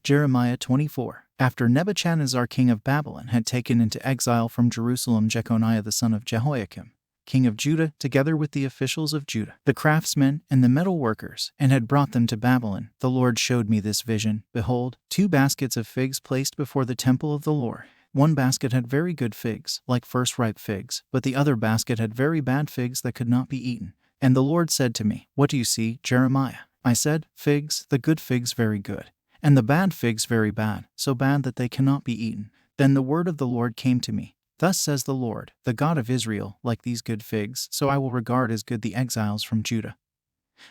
Jeremiah 24. After Nebuchadnezzar king of Babylon had taken into exile from Jerusalem Jeconiah the son of Jehoiakim, king of Judah, together with the officials of Judah, the craftsmen, and the metal workers, and had brought them to Babylon, the Lord showed me this vision. Behold, 2 baskets of figs placed before the temple of the Lord. One basket had very good figs, like first-ripe figs, but the other basket had very bad figs that could not be eaten. And the Lord said to me, What do you see, Jeremiah? I said, Figs, the good figs very good, and the bad figs very bad, so bad that they cannot be eaten. Then the word of the Lord came to me. Thus says the Lord, the God of Israel, like these good figs, so I will regard as good the exiles from Judah,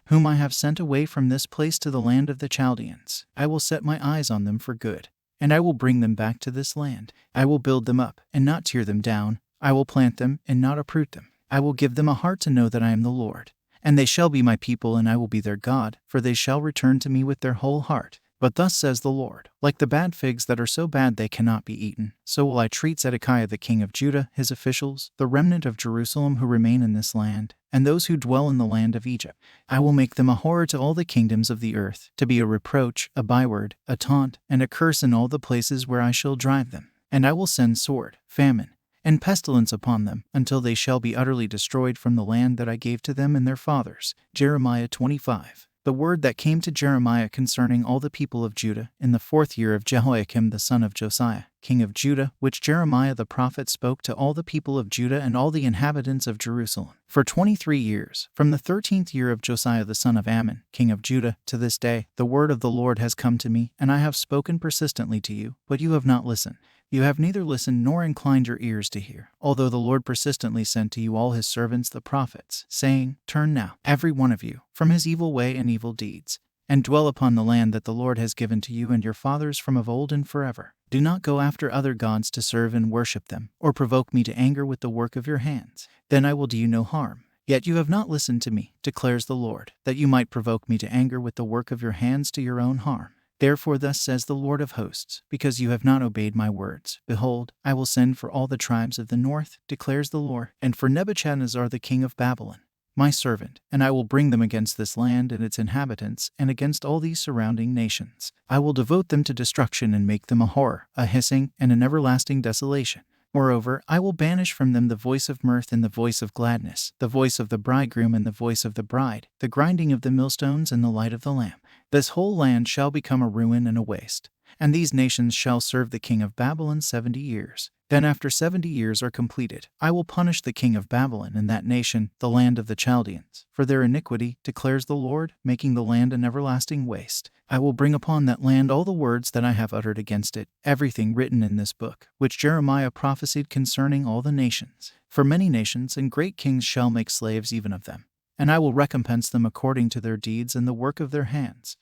whom I have sent away from this place to the land of the Chaldeans. I will set my eyes on them for good, and I will bring them back to this land. I will build them up, and not tear them down. I will plant them, and not uproot them. I will give them a heart to know that I am the Lord. And they shall be my people, and I will be their God, for they shall return to me with their whole heart. But thus says the Lord, like the bad figs that are so bad they cannot be eaten, so will I treat Zedekiah the king of Judah, his officials, the remnant of Jerusalem who remain in this land, and those who dwell in the land of Egypt. I will make them a horror to all the kingdoms of the earth, to be a reproach, a byword, a taunt, and a curse in all the places where I shall drive them. And I will send sword, famine, and pestilence upon them, until they shall be utterly destroyed from the land that I gave to them and their fathers. Jeremiah 25. The word that came to Jeremiah concerning all the people of Judah, in the 4th year of Jehoiakim the son of Josiah, king of Judah, which Jeremiah the prophet spoke to all the people of Judah and all the inhabitants of Jerusalem. For 23 years, from the 13th year of Josiah the son of Ammon, king of Judah, to this day, the word of the Lord has come to me, and I have spoken persistently to you, but you have not listened. You have neither listened nor inclined your ears to hear, although the Lord persistently sent to you all his servants the prophets, saying, Turn now, every one of you, from his evil way and evil deeds, and dwell upon the land that the Lord has given to you and your fathers from of old and forever. Do not go after other gods to serve and worship them, or provoke me to anger with the work of your hands. Then I will do you no harm. Yet you have not listened to me, declares the Lord, that you might provoke me to anger with the work of your hands to your own harm. Therefore thus says the Lord of hosts, because you have not obeyed my words, behold, I will send for all the tribes of the north, declares the Lord, and for Nebuchadnezzar the king of Babylon, my servant, and I will bring them against this land and its inhabitants, and against all these surrounding nations. I will devote them to destruction and make them a horror, a hissing, and an everlasting desolation. Moreover, I will banish from them the voice of mirth and the voice of gladness, the voice of the bridegroom and the voice of the bride, the grinding of the millstones and the light of the lamp. This whole land shall become a ruin and a waste, and these nations shall serve the king of Babylon 70 years. Then after 70 years are completed, I will punish the king of Babylon and that nation, the land of the Chaldeans, for their iniquity, declares the Lord, making the land an everlasting waste. I will bring upon that land all the words that I have uttered against it, everything written in this book, which Jeremiah prophesied concerning all the nations. For many nations and great kings shall make slaves even of them, and I will recompense them according to their deeds and the work of their hands.